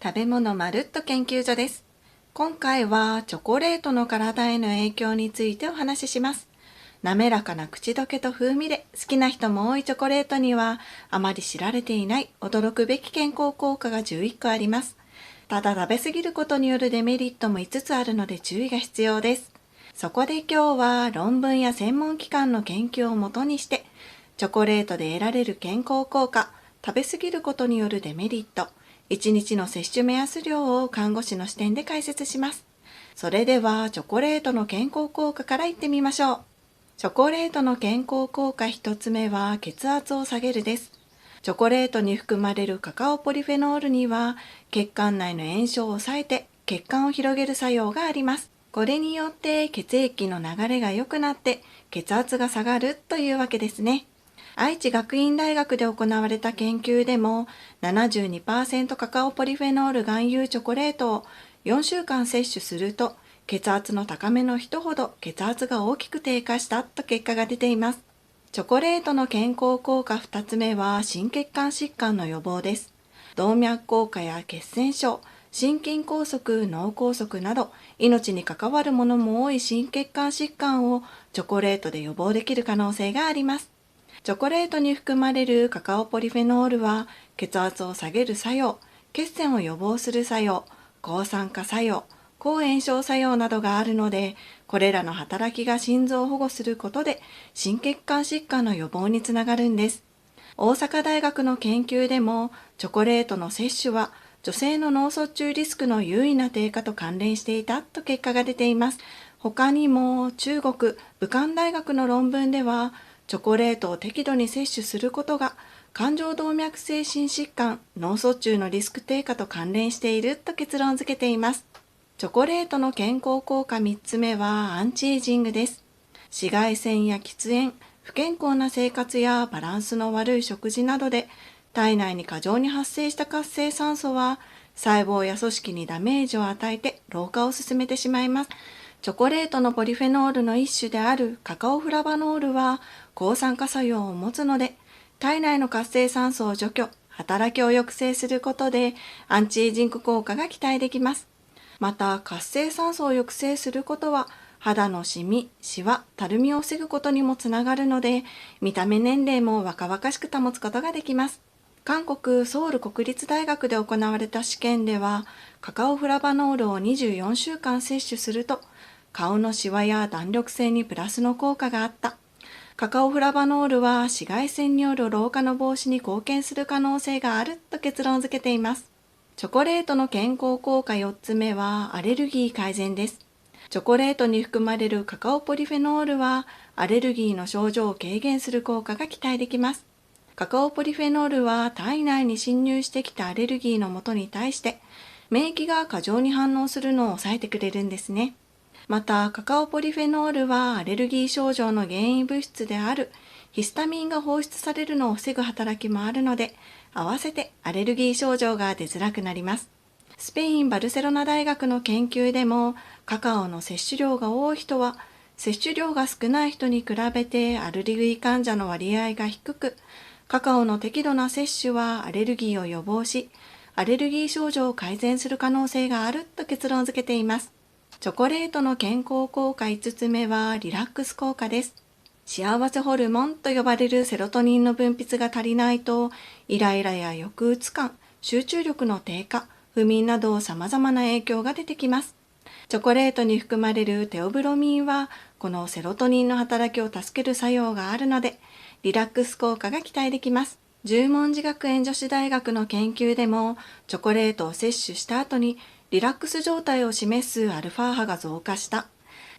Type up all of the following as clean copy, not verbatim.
食べ物まるっと研究所です。今回はチョコレートの体への影響についてお話しします。滑らかな口どけと風味で好きな人も多いチョコレートにはあまり知られていない驚くべき健康効果が11個あります。ただ食べ過ぎることによるデメリットも5つあるので注意が必要です。そこで今日は論文や専門機関の研究をもとにしてチョコレートで得られる健康効果、食べ過ぎることによるデメリット、1日の摂取目安量を看護師の視点で解説します。それではチョコレートの健康効果からいってみましょう。チョコレートの健康効果1つ目は血圧を下げるです。チョコレートに含まれるカカオポリフェノールには血管内の炎症を抑えて血管を広げる作用があります。これによって血液の流れが良くなって血圧が下がるというわけですね。愛知学院大学で行われた研究でも 72% カカオポリフェノール含有チョコレートを4週間摂取すると血圧の高めの人ほど血圧が大きく低下したと結果が出ています。チョコレートの健康効果2つ目は心血管疾患の予防です。動脈硬化や血栓症、心筋梗塞、脳梗塞など命に関わるものも多い心血管疾患をチョコレートで予防できる可能性があります。チョコレートに含まれるカカオポリフェノールは血圧を下げる作用、血栓を予防する作用、抗酸化作用、抗炎症作用などがあるので、これらの働きが心臓を保護することで心血管疾患の予防につながるんです。大阪大学の研究でもチョコレートの摂取は女性の脳卒中リスクの優位な低下と関連していたと結果が出ています。他にも中国武漢大学の論文ではチョコレートを適度に摂取することが冠状動脈性心疾患、脳卒中のリスク低下と関連していると結論付けています。チョコレートの健康効果3つ目はアンチエイジングです。紫外線や喫煙、不健康な生活やバランスの悪い食事などで体内に過剰に発生した活性酸素は細胞や組織にダメージを与えて老化を進めてしまいます。チョコレートのポリフェノールの一種であるカカオフラバノールは抗酸化作用を持つので、体内の活性酸素を除去、働きを抑制することでアンチエイジング効果が期待できます。また、活性酸素を抑制することは肌のシミ、シワ、たるみを防ぐことにもつながるので、見た目年齢も若々しく保つことができます。韓国ソウル国立大学で行われた試験では、カカオフラバノールを24週間摂取すると、顔のシワや弾力性にプラスの効果があった。カカオフラバノールは紫外線による老化の防止に貢献する可能性があると結論付けています。チョコレートの健康効果4つ目はアレルギー改善です。チョコレートに含まれるカカオポリフェノールはアレルギーの症状を軽減する効果が期待できます。カカオポリフェノールは体内に侵入してきたアレルギーのもとに対して免疫が過剰に反応するのを抑えてくれるんですね。また、カカオポリフェノールはアレルギー症状の原因物質であるヒスタミンが放出されるのを防ぐ働きもあるので、合わせてアレルギー症状が出づらくなります。スペイン・バルセロナ大学の研究でも、カカオの摂取量が多い人は、摂取量が少ない人に比べてアレルギー患者の割合が低く、カカオの適度な摂取はアレルギーを予防し、アレルギー症状を改善する可能性があると結論付けています。チョコレートの健康効果5つ目はリラックス効果です。幸せホルモンと呼ばれるセロトニンの分泌が足りないと、イライラや抑うつ感、集中力の低下、不眠など様々な影響が出てきます。チョコレートに含まれるテオブロミンは、このセロトニンの働きを助ける作用があるので、リラックス効果が期待できます。十文字学園女子大学の研究でも、チョコレートを摂取した後に、リラックス状態を示すアルファ波が増加した。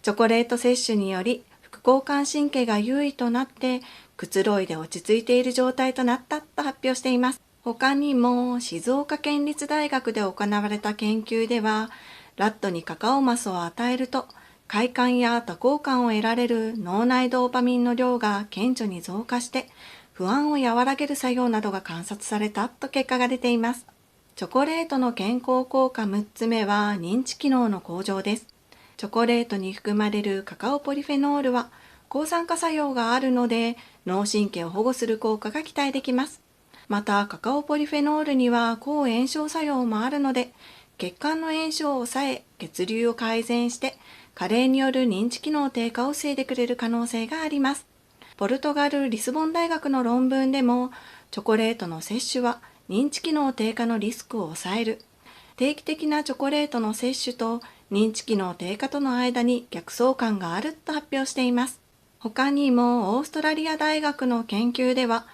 チョコレート摂取により、副交感神経が優位となって、くつろいで落ち着いている状態となったと発表しています。他にも、静岡県立大学で行われた研究では、ラットにカカオマスを与えると、快感や多幸感を得られる脳内ドーパミンの量が顕著に増加して、不安を和らげる作用などが観察されたと結果が出ています。チョコレートの健康効果6つ目は認知機能の向上です。チョコレートに含まれるカカオポリフェノールは抗酸化作用があるので脳神経を保護する効果が期待できます。またカカオポリフェノールには抗炎症作用もあるので、血管の炎症を抑え、血流を改善して加齢による認知機能低下を防いでくれる可能性があります。ポルトガル・リスボン大学の論文でも、チョコレートの摂取は認知機能低下のリスクを抑える。定期的なチョコレートの摂取と認知機能低下との間に逆相関があると発表しています。他にもオーストラリア大学の研究では、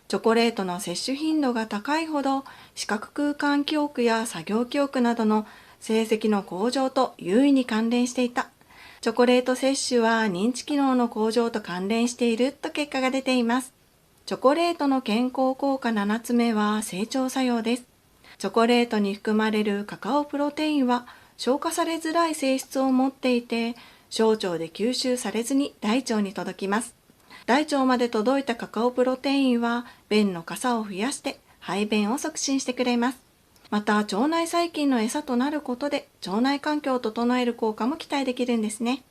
チョコレートの摂取頻度が高いほど視覚空間記憶や作業記憶などの成績の向上と優位に関連していた。チョコレート摂取は認知機能の向上と関連していると結果が出ています。チョコレートの健康効果7つ目は整腸作用です。チョコレートに含まれるカカオプロテインは消化されづらい性質を持っていて、小腸で吸収されずに大腸に届きます。大腸まで届いたカカオプロテインは便の傘を増やして排便を促進してくれます。また腸内細菌の餌となることで腸内環境を整える効果も期待できるんですね。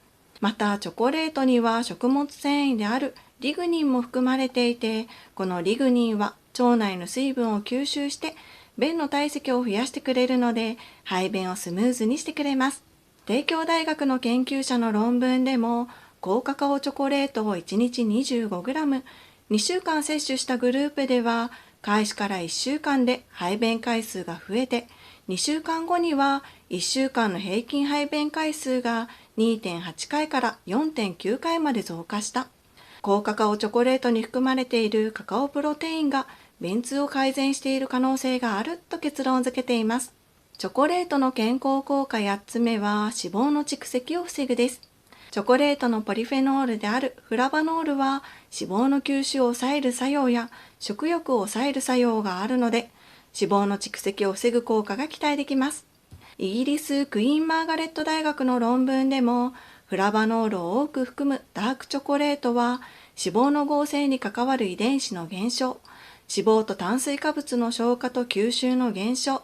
またチョコレートには食物繊維であるリグニンも含まれていて、このリグニンは腸内の水分を吸収して便の体積を増やしてくれるので、排便をスムーズにしてくれます。帝京大学の研究者の論文でも、高カカオチョコレートを1日 25g、2週間摂取したグループでは、開始から1週間で排便回数が増えて、2週間後には1週間の平均排便回数が 2.8 回から 4.9 回まで増加した。高カカオチョコレートに含まれているカカオプロテインが便通を改善している可能性があると結論付けています。チョコレートの健康効果8つ目は脂肪の蓄積を防ぐです。チョコレートのポリフェノールであるフラバノールは脂肪の吸収を抑える作用や食欲を抑える作用があるので、脂肪の蓄積を防ぐ効果が期待できます。イギリスクイーンマーガレット大学の論文でも、フラバノールを多く含むダークチョコレートは脂肪の合成に関わる遺伝子の減少、脂肪と炭水化物の消化と吸収の減少、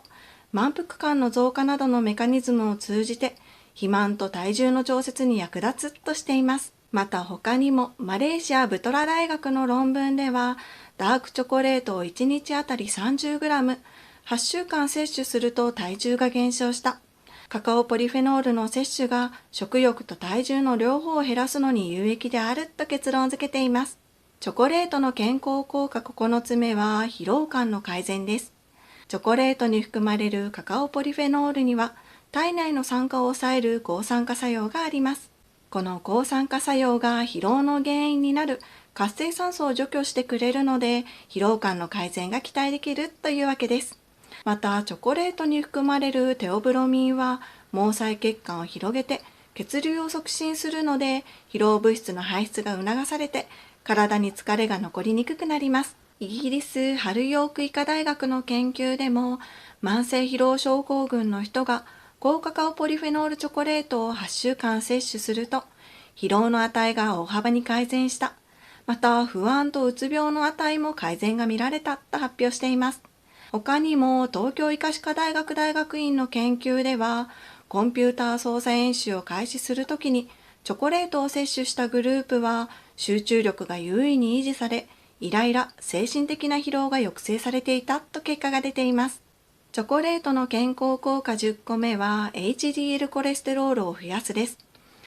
満腹感の増加などのメカニズムを通じて肥満と体重の調節に役立つとしています。また他にもマレーシアブトラ大学の論文では、ダークチョコレートを1日あたり 30g、8週間摂取すると体重が減少した。カカオポリフェノールの摂取が食欲と体重の両方を減らすのに有益であると結論付けています。チョコレートの健康効果9つ目は疲労感の改善です。チョコレートに含まれるカカオポリフェノールには体内の酸化を抑える抗酸化作用があります。この抗酸化作用が疲労の原因になる活性酸素を除去してくれるので、疲労感の改善が期待できるというわけです。またチョコレートに含まれるテオブロミンは毛細血管を広げて血流を促進するので、疲労物質の排出が促されて体に疲れが残りにくくなります。イギリスハルヨーク医科大学の研究でも、慢性疲労症候群の人が高カカオポリフェノールチョコレートを8週間摂取すると疲労の値が大幅に改善した。また不安とうつ病の値も改善が見られたと発表しています。他にも東京医科歯科大学大学院の研究では、コンピューター操作演習を開始するときにチョコレートを摂取したグループは集中力が優位に維持され、イライラ、精神的な疲労が抑制されていたと結果が出ています。チョコレートの健康効果10個目は HDL コレステロールを増やすです。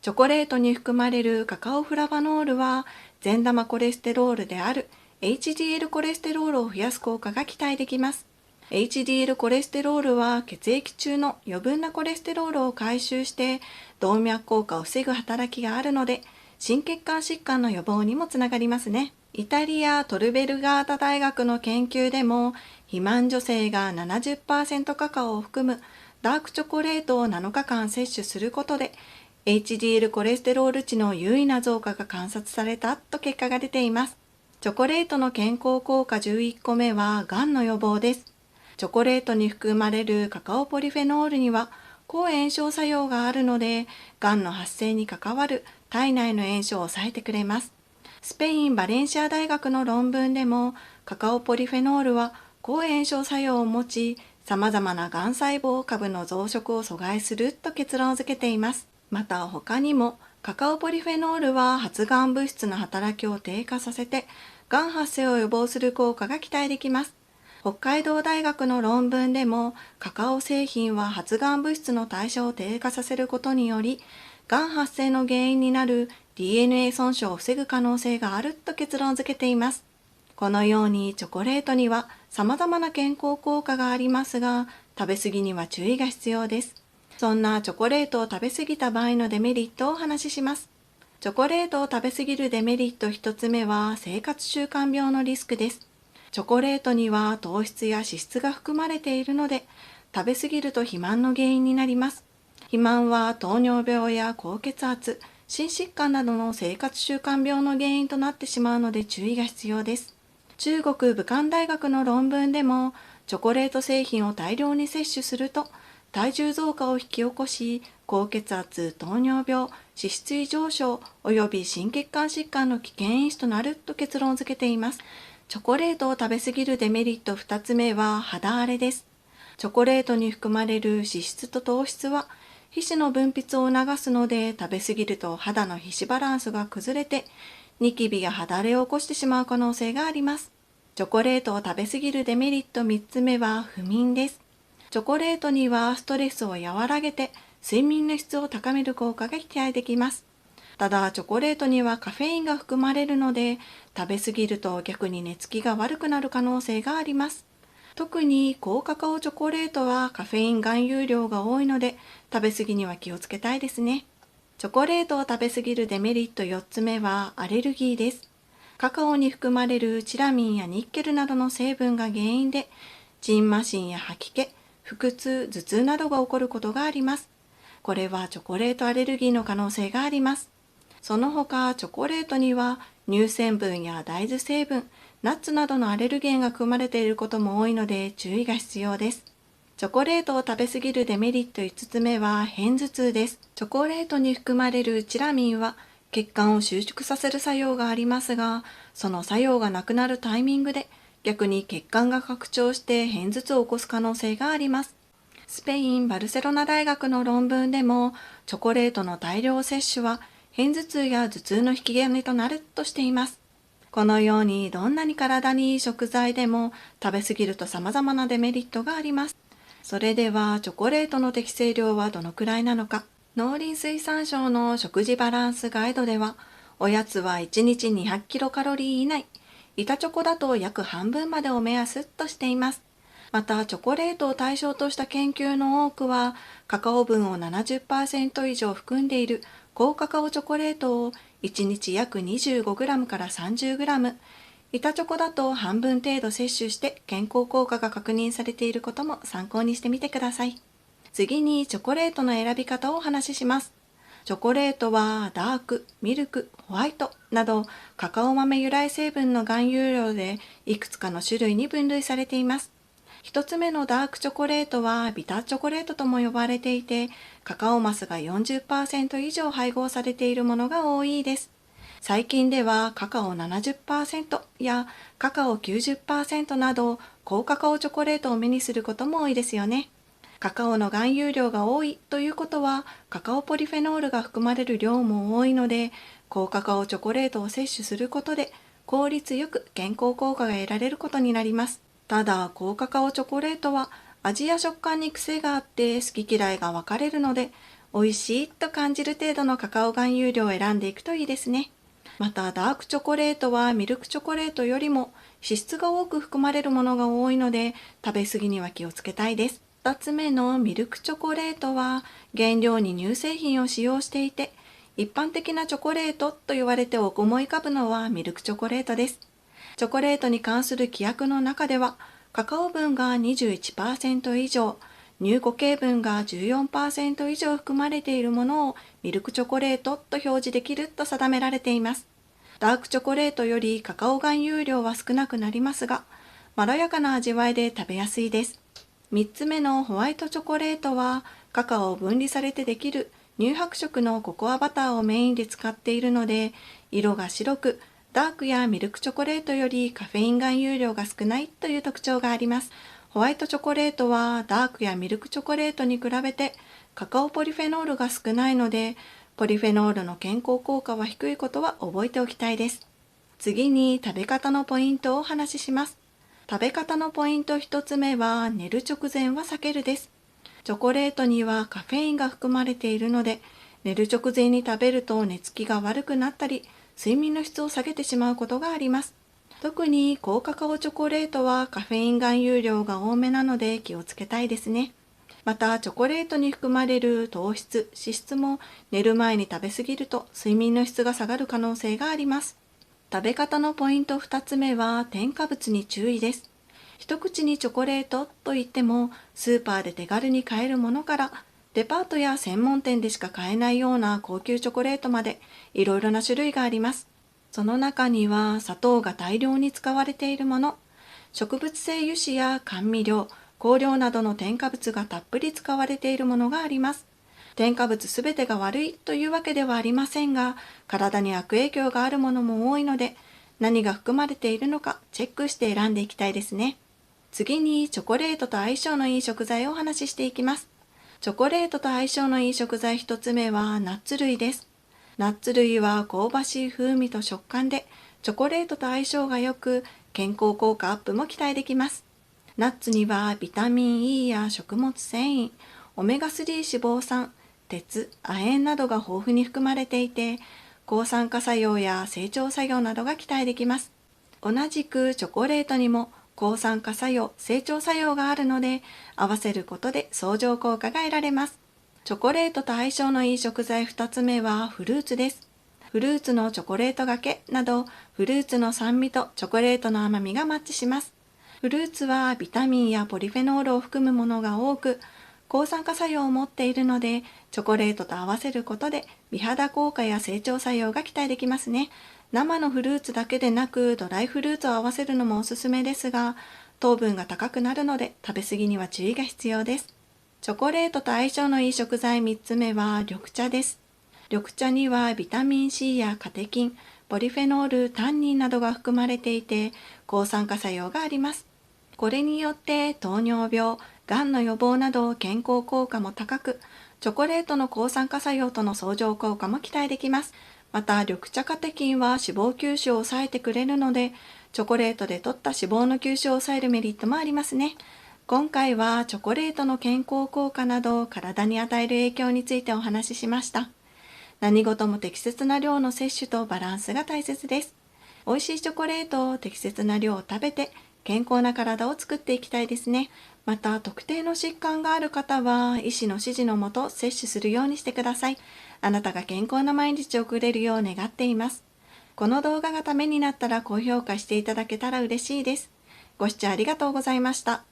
チョコレートに含まれるカカオフラバノールは善玉コレステロールである HDL コレステロールを増やす効果が期待できます。HDL コレステロールは血液中の余分なコレステロールを回収して動脈硬化を防ぐ働きがあるので、心血管疾患の予防にもつながりますね。イタリアトルベルガータ大学の研究でも、肥満女性が 70% カカオを含むダークチョコレートを7日間摂取することで HDL コレステロール値の優位な増加が観察されたと結果が出ています。チョコレートの健康効果11個目はがんの予防です。チョコレートに含まれるカカオポリフェノールには抗炎症作用があるので、がんの発生に関わる体内の炎症を抑えてくれます。スペイン・バレンシア大学の論文でも、カカオポリフェノールは抗炎症作用を持ち、様々ながん細胞株の増殖を阻害すると結論付けています。また他にも、カカオポリフェノールは発がん物質の働きを低下させて、がん発生を予防する効果が期待できます。北海道大学の論文でも、カカオ製品は発がん物質の代謝を低下させることにより、がん発生の原因になる DNA 損傷を防ぐ可能性があると結論付けています。このようにチョコレートには様々な健康効果がありますが、食べ過ぎには注意が必要です。そんなチョコレートを食べ過ぎた場合のデメリットをお話しします。チョコレートを食べ過ぎるデメリット1つ目は生活習慣病のリスクです。チョコレートには糖質や脂質が含まれているので、食べ過ぎると肥満の原因になります。肥満は糖尿病や高血圧、心疾患などの生活習慣病の原因となってしまうので注意が必要です。中国武漢大学の論文でも、チョコレート製品を大量に摂取すると、体重増加を引き起こし、高血圧、糖尿病、脂質異常症及び心血管疾患の危険因子となると結論付けています。チョコレートを食べ過ぎるデメリット2つ目は肌荒れです。チョコレートに含まれる脂質と糖質は皮脂の分泌を促すので、食べ過ぎると肌の皮脂バランスが崩れてニキビや肌荒れを起こしてしまう可能性があります。チョコレートを食べ過ぎるデメリット3つ目は不眠です。チョコレートにはストレスを和らげて睡眠の質を高める効果が期待できます。ただ、チョコレートにはカフェインが含まれるので、食べ過ぎると逆に寝つきが悪くなる可能性があります。特に高カカオチョコレートはカフェイン含有量が多いので、食べ過ぎには気をつけたいですね。チョコレートを食べ過ぎるデメリット4つ目はアレルギーです。カカオに含まれるチラミンやニッケルなどの成分が原因で、ジンマシンや吐き気、腹痛、頭痛などが起こることがあります。これはチョコレートアレルギーの可能性があります。その他、チョコレートには乳成分や大豆成分、ナッツなどのアレルゲンが含まれていることも多いので注意が必要です。チョコレートを食べ過ぎるデメリット5つ目は片頭痛です。チョコレートに含まれるチラミンは血管を収縮させる作用がありますが、その作用がなくなるタイミングで逆に血管が拡張して片頭痛を起こす可能性があります。スペイン・バルセロナ大学の論文でも、チョコレートの大量摂取は片頭痛や頭痛の引き金となるとしています。このようにどんなに体にいい食材でも食べ過ぎると様々なデメリットがあります。それではチョコレートの適正量はどのくらいなのか。農林水産省の食事バランスガイドでは、おやつは1日200キロカロリー以内、板チョコだと約半分までを目安としています。また、チョコレートを対象とした研究の多くは、カカオ分を 70% 以上含んでいる高カカオチョコレートを1日約 25g から 30g、板チョコだと半分程度摂取して健康効果が確認されていることも参考にしてみてください。次にチョコレートの選び方をお話しします。チョコレートはダーク、ミルク、ホワイトなどカカオ豆由来成分の含有量でいくつかの種類に分類されています。一つ目のダークチョコレートはビターチョコレートとも呼ばれていて、カカオマスが 40% 以上配合されているものが多いです。最近ではカカオ 70% やカカオ 90% など高カカオチョコレートを目にすることも多いですよね。カカオの含有量が多いということは、カカオポリフェノールが含まれる量も多いので、高カカオチョコレートを摂取することで効率よく健康効果が得られることになります。ただ、高カカオチョコレートは味や食感に癖があって好き嫌いが分かれるので、美味しいと感じる程度のカカオ含有量を選んでいくといいですね。また、ダークチョコレートはミルクチョコレートよりも脂質が多く含まれるものが多いので、食べ過ぎには気をつけたいです。2つ目のミルクチョコレートは原料に乳製品を使用していて、一般的なチョコレートと言われて思い浮かぶのはミルクチョコレートです。チョコレートに関する規約の中では、カカオ分が 21% 以上、乳固形分が 14% 以上含まれているものをミルクチョコレートと表示できると定められています。ダークチョコレートよりカカオ含有量は少なくなりますが、まろやかな味わいで食べやすいです。3つ目のホワイトチョコレートは、カカオを分離されてできる乳白色のココアバターをメインで使っているので、色が白く、ダークやミルクチョコレートよりカフェイン含有量が少ないという特徴があります。ホワイトチョコレートはダークやミルクチョコレートに比べてカカオポリフェノールが少ないので、ポリフェノールの健康効果は低いことは覚えておきたいです。次に食べ方のポイントをお話しします。食べ方のポイント1つ目は寝る直前は避けるです。チョコレートにはカフェインが含まれているので、寝る直前に食べると寝つきが悪くなったり、睡眠の質を下げてしまうことがあります。特に高カカオチョコレートはカフェイン含有量が多めなので気をつけたいですね。また、チョコレートに含まれる糖質、脂質も寝る前に食べ過ぎると睡眠の質が下がる可能性があります。食べ方のポイント2つ目は添加物に注意です。一口にチョコレートと言っても、スーパーで手軽に買えるものから、デパートや専門店でしか買えないような高級チョコレートまでいろいろな種類があります。その中には砂糖が大量に使われているもの、植物性油脂や甘味料、香料などの添加物がたっぷり使われているものがあります。添加物すべてが悪いというわけではありませんが、体に悪影響があるものも多いので、何が含まれているのかチェックして選んでいきたいですね。次にチョコレートと相性のいい食材をお話ししていきます。チョコレートと相性のいい食材1つ目はナッツ類です。ナッツ類は香ばしい風味と食感で、チョコレートと相性が良く、健康効果アップも期待できます。ナッツにはビタミン E や食物繊維、オメガ3脂肪酸、鉄、亜鉛などが豊富に含まれていて、抗酸化作用や整腸作用などが期待できます。同じくチョコレートにも抗酸化作用、整腸作用があるので、合わせることで相乗効果が得られます。チョコレートと相性のいい食材2つ目はフルーツです。フルーツのチョコレートがけなど、フルーツの酸味とチョコレートの甘みがマッチします。フルーツはビタミンやポリフェノールを含むものが多く、抗酸化作用を持っているので、チョコレートと合わせることで美肌効果や整腸作用が期待できますね。生のフルーツだけでなくドライフルーツを合わせるのもおすすめですが、糖分が高くなるので食べ過ぎには注意が必要です。チョコレートと相性のいい食材3つ目は緑茶です。緑茶にはビタミン C やカテキン、ポリフェノール、タンニンなどが含まれていて、抗酸化作用があります。これによって糖尿病、がんの予防など健康効果も高く、チョコレートの抗酸化作用との相乗効果も期待できます。また、緑茶カテキンは脂肪吸収を抑えてくれるので、チョコレートで摂った脂肪の吸収を抑えるメリットもありますね。今回はチョコレートの健康効果など体に与える影響についてお話ししました。何事も適切な量の摂取とバランスが大切です。美味しいチョコレートを適切な量を食べて健康な体を作っていきたいですね。また、特定の疾患がある方は医師の指示のもと摂取するようにしてください。あなたが健康な毎日を送れるよう願っています。この動画がためになったら高評価していただけたら嬉しいです。ご視聴ありがとうございました。